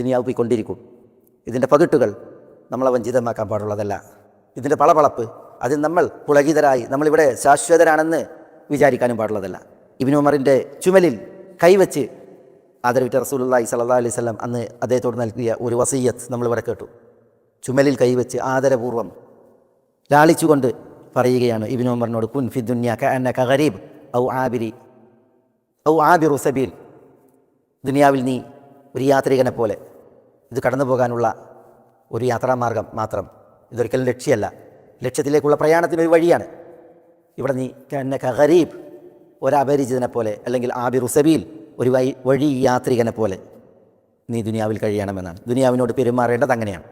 ദുനിയാവ് പോയിക്കൊണ്ടിരിക്കും. ഇതിൻ്റെ പകിട്ടുകൾ നമ്മളെ വഞ്ചിതമാക്കാൻ പാടുള്ളതല്ല. ഇതിൻ്റെ പളപളപ്പ് അതിൽ നമ്മൾ പുളകിതരായി നമ്മളിവിടെ ശാശ്വതരാണെന്ന് വിചാരിക്കാനും പാടുള്ളതല്ല. ഇബ്നു ഉമറിൻ്റെ ചുമലിൽ കൈവച്ച് ആദരവിറ്റ റസൂലുള്ളാഹി സ്വല്ലല്ലാഹു അലൈഹി വസല്ലം അന്ന് അദ്ദേഹത്തോട് നൽകിയ ഒരു വസിയ്യത്ത് നമ്മളിവിടെ കേട്ടു. ചുമലിൽ കൈവച്ച് ആദരപൂർവ്വം ലാളിച്ചുകൊണ്ട് പറയുകയാണ് ഇബ്നു ഉമറിനോട്, കുൻ ഫി ദുനിയ കഅന്നക ഗരീബ് ഔ ആബിറു സബീൽ. ദുനിയാവിൽ നീ ഒരു യാത്രികനെ പോലെ, ഇത് കടന്നു പോകാനുള്ള ഒരു യാത്രാമാർഗം മാത്രം, ഇതൊരിക്കലും ലക്ഷ്യമല്ല, ലക്ഷ്യത്തിലേക്കുള്ള പ്രയാണത്തിനൊരു വഴിയാണ്. ഇവിടെ നീ കഅന്നക ഗരീബ്, ഒരപരിചിതനെ പോലെ, അല്ലെങ്കിൽ ആബിറു സബീൽ, ഒരു വഴി യാത്രികനെ പോലെ നീ ദുനിയാവിൽ കഴിയണമെന്നാണ്. ദുനിയാവിനോട് പെരുമാറേണ്ടത് അങ്ങനെയാണ്.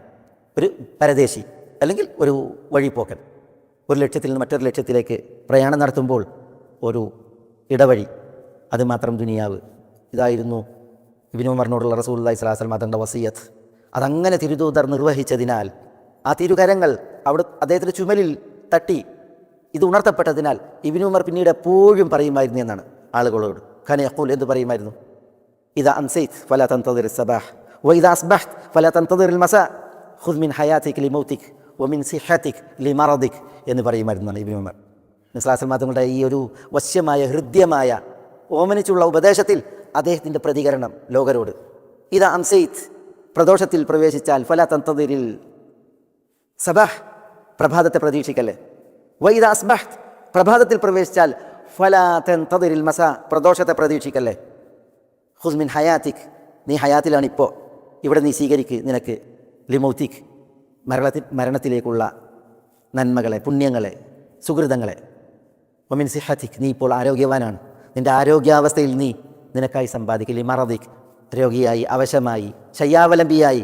ഒരു പരദേശി അല്ലെങ്കിൽ ഒരു വഴിപ്പോക്കൻ ഒരു ലക്ഷ്യത്തിൽ നിന്ന് മറ്റൊരു ലക്ഷ്യത്തിലേക്ക് പ്രയാണം നടത്തുമ്പോൾ ഒരു ഇടവഴി, അതുമാത്രം ദുനിയാവ്. ഇതായിരുന്നു ഇബ്നു ഉമറിനോടുള്ള റസൂലുള്ളാഹി സ്വല്ലല്ലാഹു അലൈഹി വസല്ലം തങ്ങളുടെ വസിയ്യത്ത്. അതങ്ങനെ തിരുദൂതർ നിർവഹിച്ചതിനാൽ, ആ തിരുകരങ്ങൾ അദ്ദേഹത്തിൻ്റെ ചുമലിൽ തട്ടി ഇത് ഉണർത്തപ്പെട്ടതിനാൽ ഇബ്നു ഉമർ പിന്നീട് എപ്പോഴും പറയുമായിരുന്നു എന്നാണ് ആളുകളോട്. ഖാന യഖൂൽ, എന്ത് പറയുമായിരുന്നു? ഇദാ അംസൈത് ഫലാ തൻതദിർ സബാഹ് വഇദാ അസ്ബഹ്ത് ഫലാ തൻതദിർ മസാ ഖുദ് മിൻ ഹയാതിക ലിമൗതിക് വമിൻ സിഹതിക് ലിമറദിക് എന്ന് പറയുമായിരുന്നാണ് ഇബ്നു ഉമർ. നബി സ്വല്ലല്ലാഹു അലൈഹി വസല്ലം തങ്ങളുടെ ഈ ഒരു വശ്യമായ ഹൃദ്യമായ ഓമനിച്ചുള്ള ഉപദേശത്തിൽ അദ്ദേഹത്തിൻ്റെ പ്രതികരണം ലോകരോട്, ഇദാ അംസൈത്, പ്രദോഷത്തിൽ പ്രവേശിച്ചാൽ, ഫലാ തൻതദിരിൽ സബാഹ്, പ്രഭാതത്തെ പ്രതീക്ഷിക്കല്ലേ, വഇദാ അസ്ബഹ്ത്, പ്രഭാതത്തിൽ പ്രവേശിച്ചാൽ, ഫലാ തൻതദിരിൽ മസാ, പ്രദോഷത്തെ പ്രതീക്ഷിക്കല്ലേ, ഖുദ് മിൻ ഹയാതിക്, നീ ഹയാത്തിലാണിപ്പോൾ, ഇവിടെ നീ സ്വീകരിക്ക് നിനക്ക്, ലിമൗതിക്, മരണത്തിലേക്കുള്ള നന്മകളെ, പുണ്യങ്ങളെ, സുഹൃതങ്ങളെ, വമിൻ സിഹതിക്, നീ ഇപ്പോൾ ആരോഗ്യവാനാണ്, നിൻ്റെ ആരോഗ്യാവസ്ഥയിൽ നീ നിനക്കായി സമ്പാദിക്കുക, ലിമറദിക്, രോഗിയായി അവശമായി ശയ്യാവലംബിയായി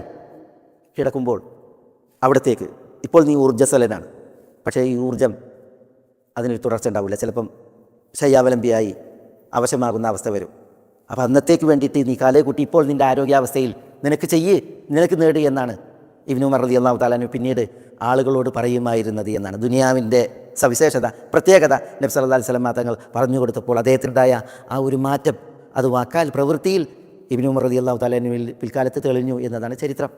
കിടക്കുമ്പോൾ അവിടത്തേക്ക്, ഇപ്പോൾ നീ ഊർജ്ജസ്വലനാണ്, പക്ഷേ ഈ ഊർജ്ജം അതിനൊരു തുടർച്ച ഉണ്ടാവില്ല, ചിലപ്പം ശയ്യാവലംബിയായി അവശമാകുന്ന അവസ്ഥ വരും. അപ്പോൾ അന്നത്തേക്ക് വേണ്ടിയിട്ട് നീ കാലേ കൂട്ടി ഇപ്പോൾ നിൻ്റെ ആരോഗ്യാവസ്ഥയിൽ നിനക്ക് നേട് എന്നാണ് ഇബ്നു ഉമർ റളിയല്ലാഹു തആല അൻഹു പിന്നീട് ആളുകളോട് പറയുമായിരുന്നത് എന്നാണ്. ദുനിയാവിൻ്റെ സവിശേഷത, പ്രത്യേകത നബി സല്ലല്ലാഹു അലൈഹി വസല്ലം തങ്ങൾ പറഞ്ഞു കൊടുത്തപ്പോൾ അദ്ദേഹത്തിനുണ്ടായ ആ ഒരു മാറ്റം, അത് വാക്കാൽ പ്രവൃത്തിയിൽ ഇബ്നു ഉമർ റളിയല്ലാഹു തആല അൻഹുവിൽ പിൽക്കാലത്ത് തെളിഞ്ഞു എന്നതാണ് ചരിത്രം.